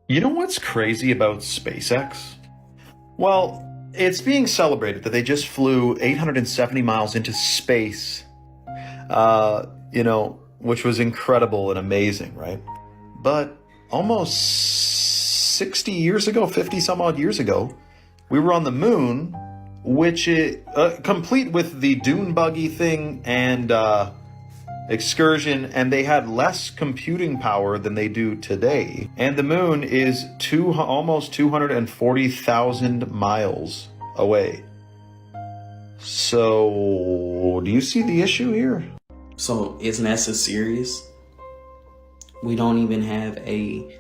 You know what's crazy about SpaceX? Well, it's being celebrated that they just flew 870 miles into space, which was incredible and amazing, right? But almost 60 years ago, 50 some odd years ago, we were on the moon, which complete with the dune buggy thing and excursion, and they had less computing power than they do today. And the moon is almost 240,000 miles away. So, do you see the issue here? So, is NASA serious? We don't even have a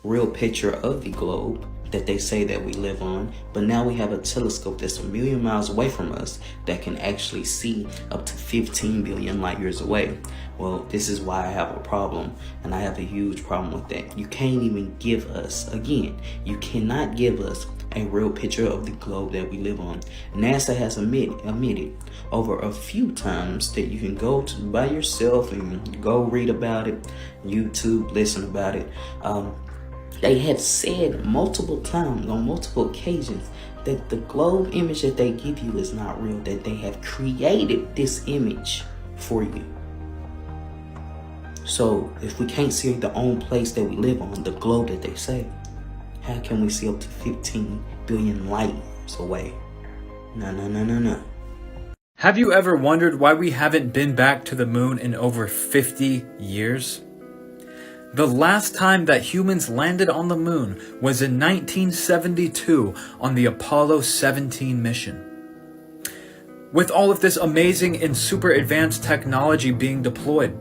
real picture of the globe that they say that we live on, but now we have a telescope that's 1 million miles away from us that can actually see up to 15 billion light years away. Well, this is why I have a problem, and I have a huge problem with that. You can't even give us, again, you cannot give us a real picture of the globe that we live on. NASA has admitted over a few times that you can go to by yourself and go read about it, YouTube, listen about it. They have said multiple times, on multiple occasions, that the globe image that they give you is not real, that they have created this image for you. So, if we can't see the own place that we live on, the globe that they say, how can we see up to 15 billion light years away? No. Have you ever wondered why we haven't been back to the moon in over 50 years? The last time that humans landed on the moon was in 1972 on the Apollo 17 mission. With all of this amazing and super advanced technology being deployed,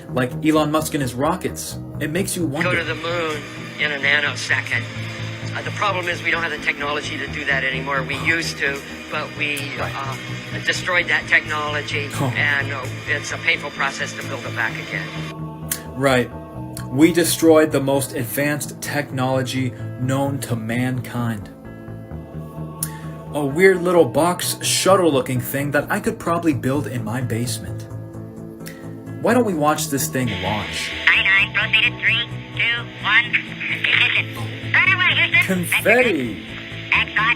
like Elon Musk and his rockets, it makes you wonder. Go to the moon in a nanosecond. The problem is we don't have the technology to do that anymore. We used to, but we destroyed that technology, and it's a painful process to build it back again. Right. We destroyed the most advanced technology known to mankind. A weird little box shuttle-looking thing that I could probably build in my basement. Why don't we watch this thing launch? Nine, proceeded, 3, 2, 1, ignition. Right away, Houston. Confetti!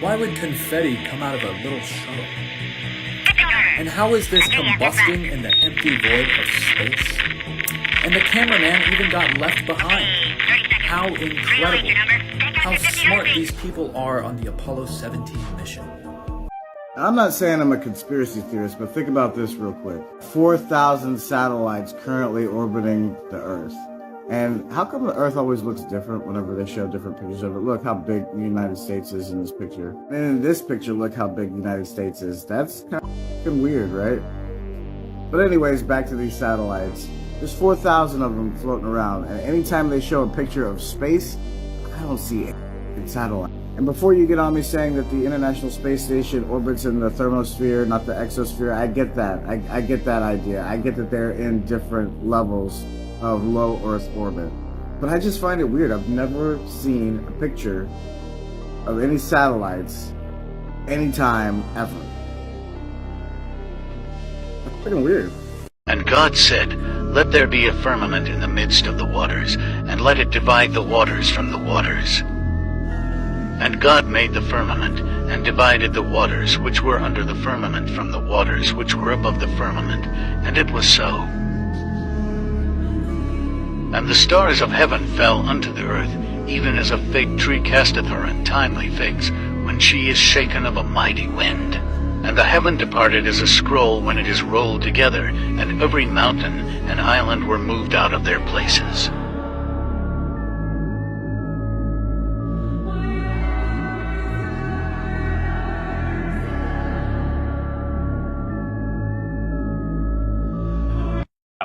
Why would confetti come out of a little shuttle? And how is this combusting in the empty void of space? And the cameraman even got left behind. How incredible. How smart these people are on the Apollo 17 mission. I'm not saying I'm a conspiracy theorist, but think about this real quick. 4,000 satellites currently orbiting the Earth. And how come the Earth always looks different whenever they show different pictures of it? Look how big the United States is in this picture. And in this picture, look how big the United States is. That's kind of weird, right? But anyways, back to these satellites. There's 4,000 of them floating around, and anytime they show a picture of space, I don't see a satellite. And before you get on me saying that the International Space Station orbits in the thermosphere, not the exosphere, I get that. I get that idea. I get that they're in different levels of low Earth orbit. But I just find it weird. I've never seen a picture of any satellites anytime ever. That's freaking weird. And God said, "Let there be a firmament in the midst of the waters, and let it divide the waters from the waters." And God made the firmament, and divided the waters which were under the firmament from the waters which were above the firmament, and it was so. And the stars of heaven fell unto the earth, even as a fig tree casteth her untimely figs, when she is shaken of a mighty wind. And the heaven departed as a scroll when it is rolled together, and every mountain and island were moved out of their places.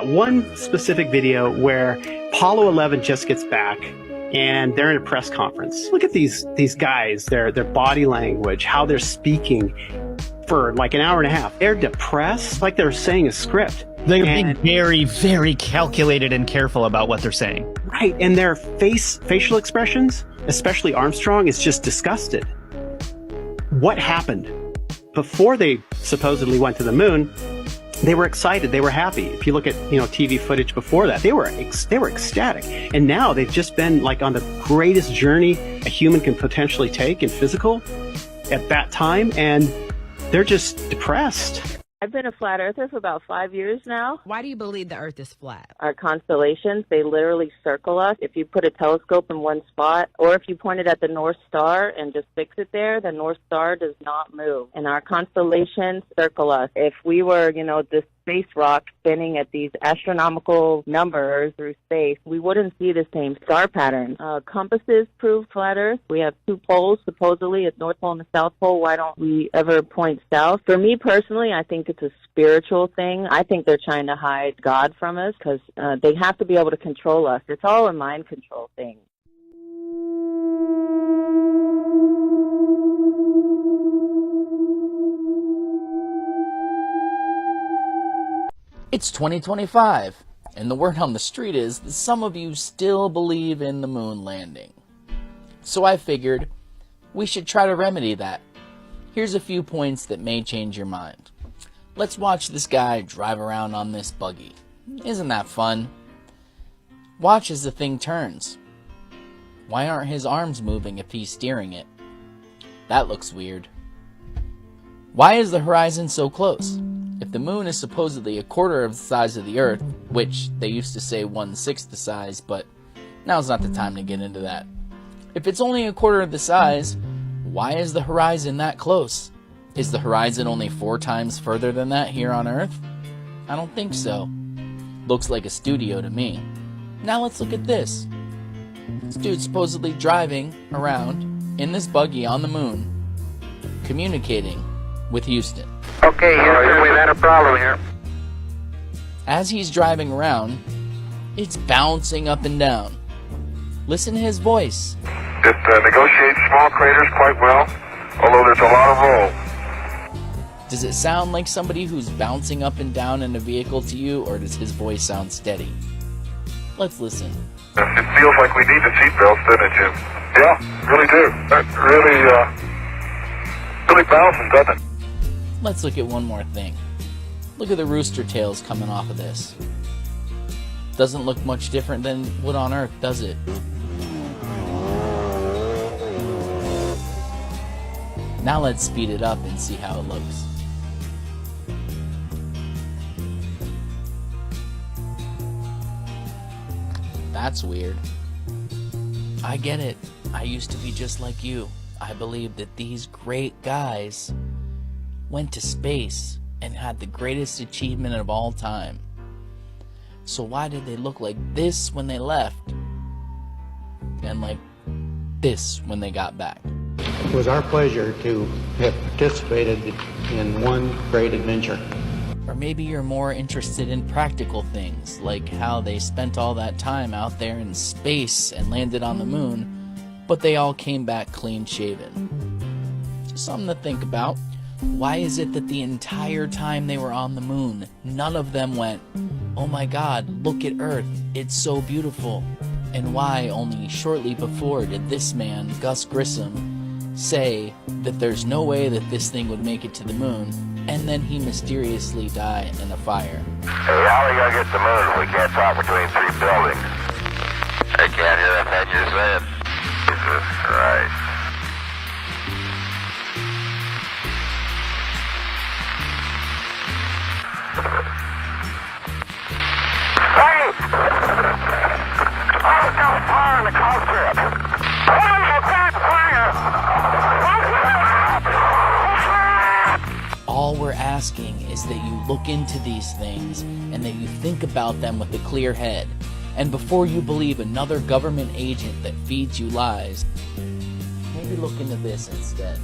One specific video where Apollo 11 just gets back and they're in a press conference. Look at these guys, their body language, how they're speaking for like an hour and a half. They're depressed, like they're saying a script. They're being very, very calculated and careful about what they're saying. Right, and their facial expressions, especially Armstrong, is just disgusted. What happened? before they supposedly went to the moon, they were excited. They were happy. If you look at, TV footage before that, they were ecstatic. And now they've just been like on the greatest journey a human can potentially take in physical at that time, and they're just depressed. I've been a flat earther for about 5 years now. Why do you believe the earth is flat? Our constellations, they literally circle us. If you put a telescope in one spot, or if you point it at the North Star and just fix it there, the North Star does not move. And our constellations circle us. If we were, this space rock spinning at these astronomical numbers through space, we wouldn't see the same star pattern. Compasses prove flat Earth. We have 2 poles, supposedly, at North Pole and the South Pole. Why don't we ever point south? For me personally, I think it's a spiritual thing. I think they're trying to hide God from us because they have to be able to control us. It's all a mind control thing. It's 2025, and the word on the street is that some of you still believe in the moon landing. So I figured we should try to remedy that. Here's a few points that may change your mind. Let's watch this guy drive around on this buggy. Isn't that fun? Watch as the thing turns. Why aren't his arms moving if he's steering it? That looks weird. Why is the horizon so close? If the moon is supposedly a quarter of the size of the Earth, which they used to say 1/6 the size, but now's not the time to get into that. If it's only a quarter of the size, why is the horizon that close? Is the horizon only 4 times further than that here on Earth? I don't think so. Looks like a studio to me. Now let's look at this. This dude's supposedly driving around in this buggy on the moon, communicating with Houston. Okay, Houston, we've had a problem here. As he's driving around, it's bouncing up and down. Listen to his voice. It negotiates small craters quite well, although there's a lot of roll. Does it sound like somebody who's bouncing up and down in a vehicle to you, or does his voice sound steady? Let's listen. It feels like we need the seatbelts, doesn't it, Jim? Yeah, really do. That really bouncing, doesn't it? Let's look at one more thing. Look at the rooster tails coming off of this. Doesn't look much different than wood on Earth, does it? Now let's speed it up and see how it looks. That's weird. I get it. I used to be just like you. I believed that these great guys went to space and had the greatest achievement of all time. So why did they look like this when they left and like this when they got back? It was our pleasure to have participated in one great adventure. Or maybe you're more interested in practical things, like how they spent all that time out there in space and landed on the moon, but they all came back clean shaven. Just something to think about. Why is it that the entire time they were on the moon, none of them went, "Oh my God, look at Earth, it's so beautiful"? And why only shortly before did this man, Gus Grissom, say that there's no way that this thing would make it to the moon, and then he mysteriously die in a fire? Hey, how are we gonna get to the moon if we can't talk between 3 buildings? I can't hear that thing you're saying. Jesus Christ. Hey! Oh, no fire in the cockpit! All we're asking is that you look into these things and that you think about them with a clear head. And before you believe another government agent that feeds you lies, maybe look into this instead.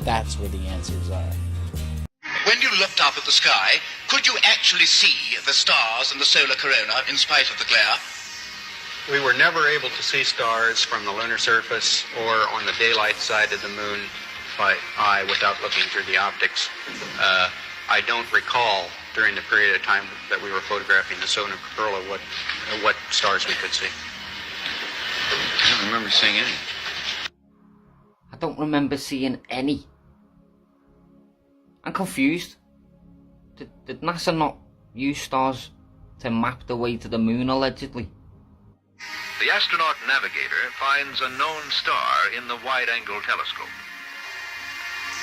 That's where the answers are. When you looked up at the sky, could you actually see the stars and the solar corona in spite of the glare? We were never able to see stars from the lunar surface or on the daylight side of the moon by eye without looking through the optics. I don't recall during the period of time that we were photographing the solar corona what stars we could see. I don't remember seeing any. I don't remember seeing any. I'm confused. Did NASA not use stars to map the way to the moon, allegedly? The astronaut navigator finds a known star in the wide-angle telescope.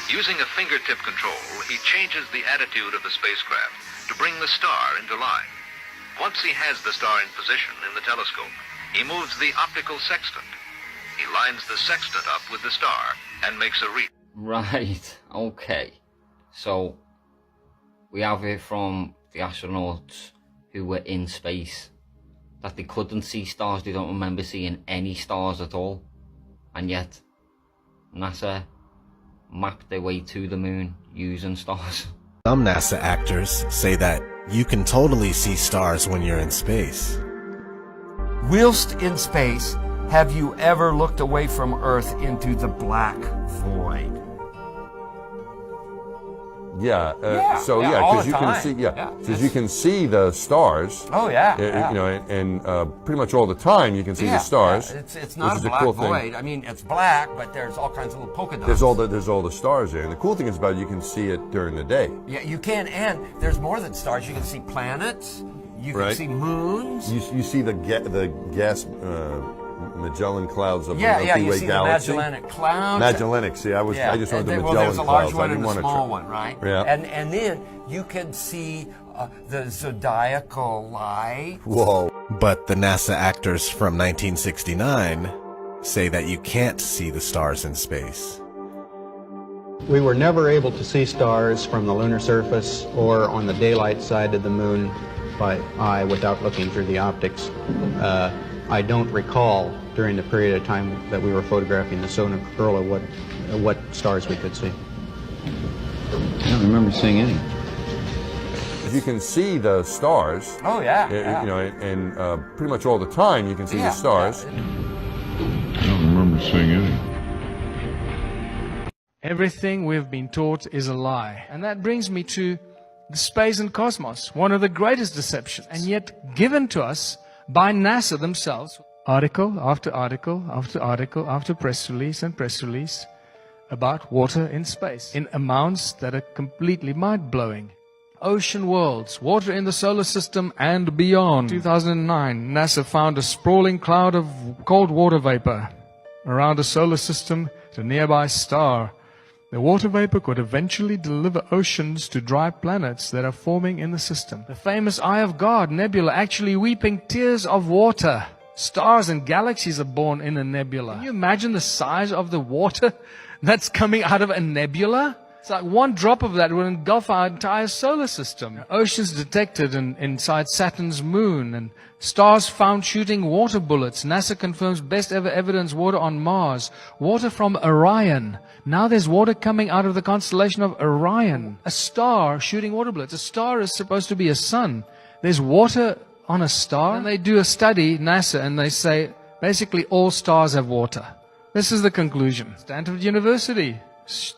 Using a fingertip control, he changes the attitude of the spacecraft to bring the star into line. Once he has the star in position in the telescope, he moves the optical sextant. He lines the sextant up with the star and makes a read. Right, okay. So, we have it from the astronauts who were in space, that they couldn't see stars, they don't remember seeing any stars at all. And yet, NASA mapped their way to the moon using stars. Some NASA actors say that you can totally see stars when you're in space. Whilst in space, have you ever looked away from Earth into the black void? Yeah, all because the you can time. see, because you can see the stars. Oh yeah, you know, and pretty much all the time you can see the stars. It's not a which is black cool void. thing. I mean, it's black, but there's all kinds of little polka dots. There's all the stars there, and the cool thing is about it, you can see it during the day. Yeah, you can, and there's more than stars. You can see planets. You can Right. see moons. You see the gas Magellan clouds of the you Milky Way see galaxy. the Magellanic Clouds. Magellanic. See, I just wanted the Well, Magellan there's a large clouds. one I didn't and a want to small one, right? Yeah. And then you can see the zodiacal light. Whoa. But the NASA actors from 1969 say that you can't see the stars in space. We were never able to see stars from the lunar surface or on the daylight side of the moon by eye without looking through the optics. I don't recall during the period of time that we were photographing the solar corona what stars we could see. I don't remember seeing any. You can see the stars. Oh yeah. You know, and pretty much all the time you can see the stars. I don't remember seeing any. Everything we've been taught is a lie. And that brings me to the space and cosmos, one of the greatest deceptions, and yet given to us by NASA themselves. Article after article after article after press release and press release about water in space in amounts that are completely mind-blowing. Ocean worlds, water in the solar system and beyond. 2009, NASA found a sprawling cloud of cold water vapor around a solar system at a nearby star. The water vapor could eventually deliver oceans to dry planets that are forming in the system. The famous Eye of God nebula actually weeping tears of water. Stars and galaxies are born in a nebula. Can you imagine the size of the water that's coming out of a nebula? It's like one drop of that would engulf our entire solar system. Oceans detected inside Saturn's moon, and stars found shooting water bullets. NASA confirms best ever evidence water on Mars. Water from Orion. Now there's water coming out of the constellation of Orion. A star shooting water bullets. A star is supposed to be a sun. There's water on a star. And they do a study, NASA, and they say basically all stars have water. This is the conclusion. Stanford University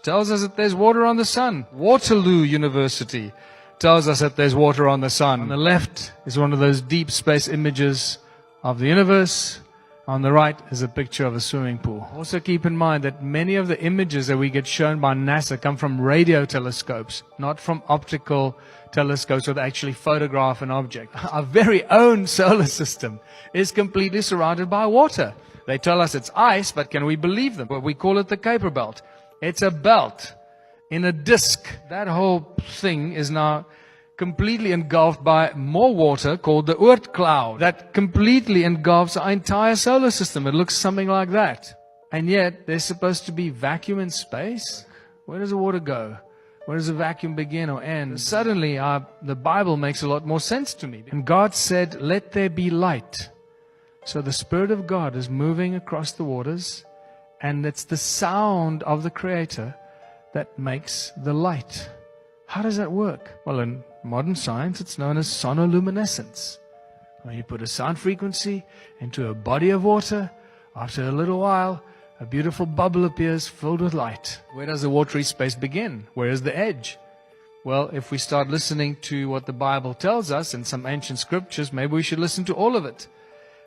tells us that there's water on the sun. Waterloo University tells us that there's water on the sun. On the left is one of those deep space images of the universe. On the right is a picture of a swimming pool. Also keep in mind that many of the images that we get shown by NASA come from radio telescopes, not from optical telescopes that actually photograph an object. Our very own solar system is completely surrounded by water. They tell us it's ice, but can we believe them? Well, we call it the Kuiper Belt. It's a belt in a disk. That whole thing is now completely engulfed by more water called the Oort cloud that completely engulfs our entire solar system. It looks something like that. And yet, there's supposed to be vacuum in space. Where does the water go? Where does the vacuum begin or end? Suddenly, the Bible makes a lot more sense to me. And God said, "Let there be light." So the Spirit of God is moving across the waters, and it's the sound of the Creator that makes the light. How does that work? Well, in modern science, it's known as sonoluminescence. When you put a sound frequency into a body of water, after a little while, a beautiful bubble appears filled with light. Where does the watery space begin? Where is the edge? Well, if we start listening to what the Bible tells us in some ancient scriptures, maybe we should listen to all of it.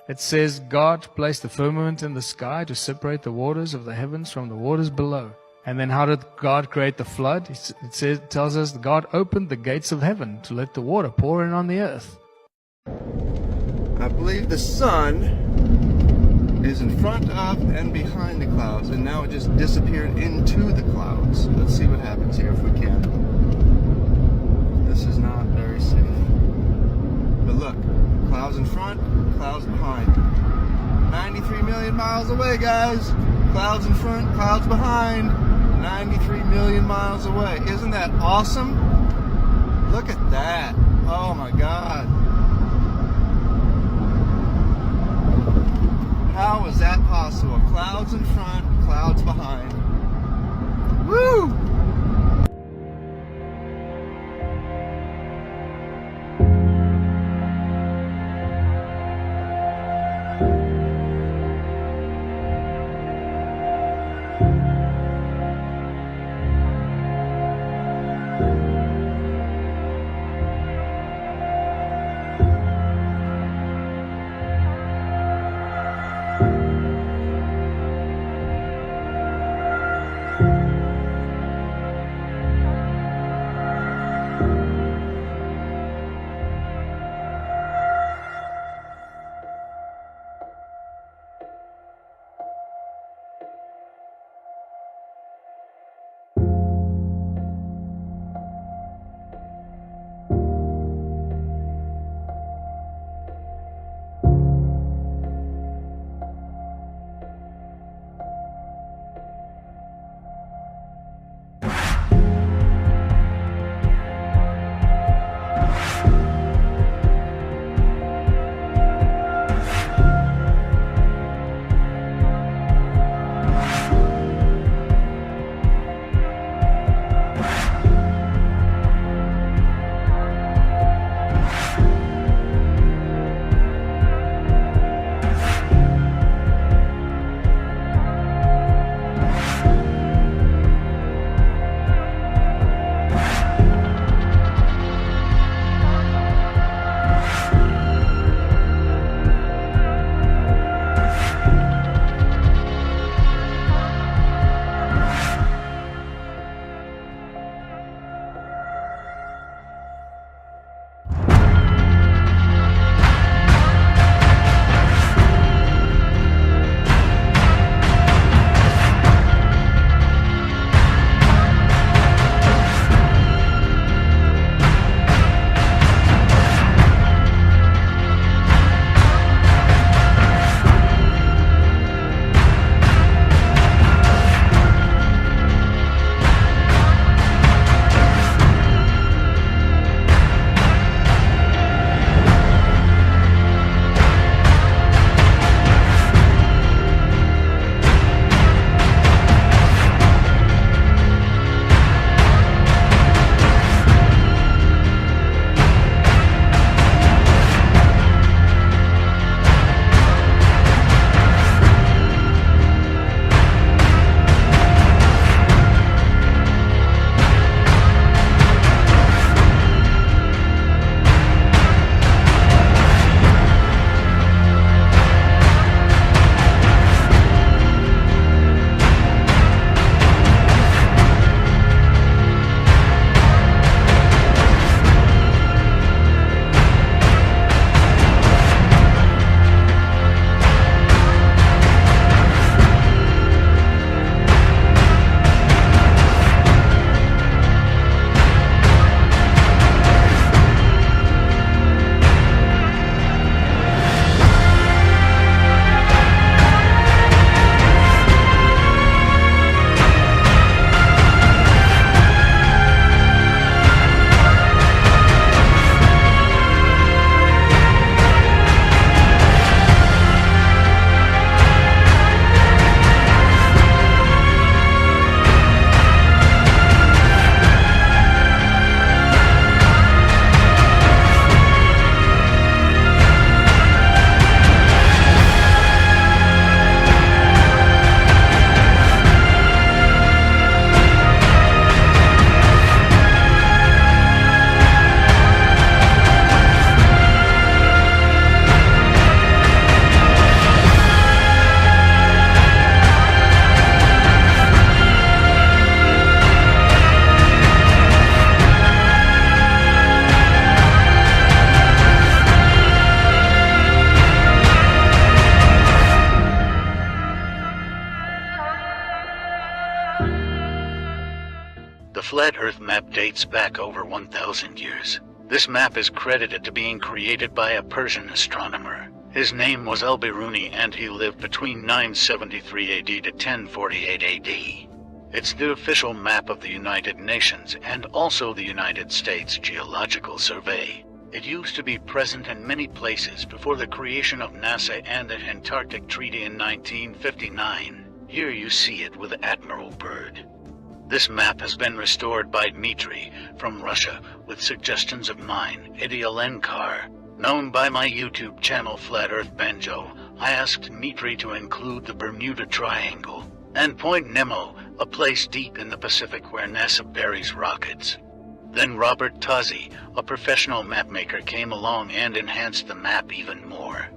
It says, God placed the firmament in the sky to separate the waters of the heavens from the waters below. And then how did God create the flood? It tells us God opened the gates of heaven to let the water pour in on the earth. I believe the sun is in front of and behind the clouds, and now it just disappeared into the clouds. Let's see what happens here if we can. This is not very safe. But look, clouds in front, clouds behind. 93 million miles away, guys. Clouds in front, clouds behind. 93 million miles away. Isn't that awesome? Look at that. Oh my God. How is that possible? Clouds in front, clouds behind. Woo! The Flat Earth map dates back over 1,000 years. This map is credited to being created by a Persian astronomer. His name was Al-Biruni, and he lived between 973 AD to 1048 AD. It's the official map of the United Nations and also the United States Geological Survey. It used to be present in many places before the creation of NASA and the Antarctic Treaty in 1959. Here you see it with Admiral Byrd. This map has been restored by Dmitry from Russia with suggestions of mine, Eddie Alenkar. Known by my YouTube channel Flat Earth Banjo, I asked Dmitry to include the Bermuda Triangle and Point Nemo, a place deep in the Pacific where NASA buries rockets. Then Robert Tozzi, a professional mapmaker, came along and enhanced the map even more.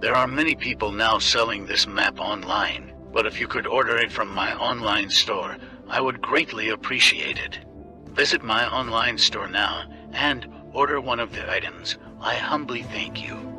There are many people now selling this map online, but if you could order it from my online store, I would greatly appreciate it. Visit my online store now and order one of the items. I humbly thank you.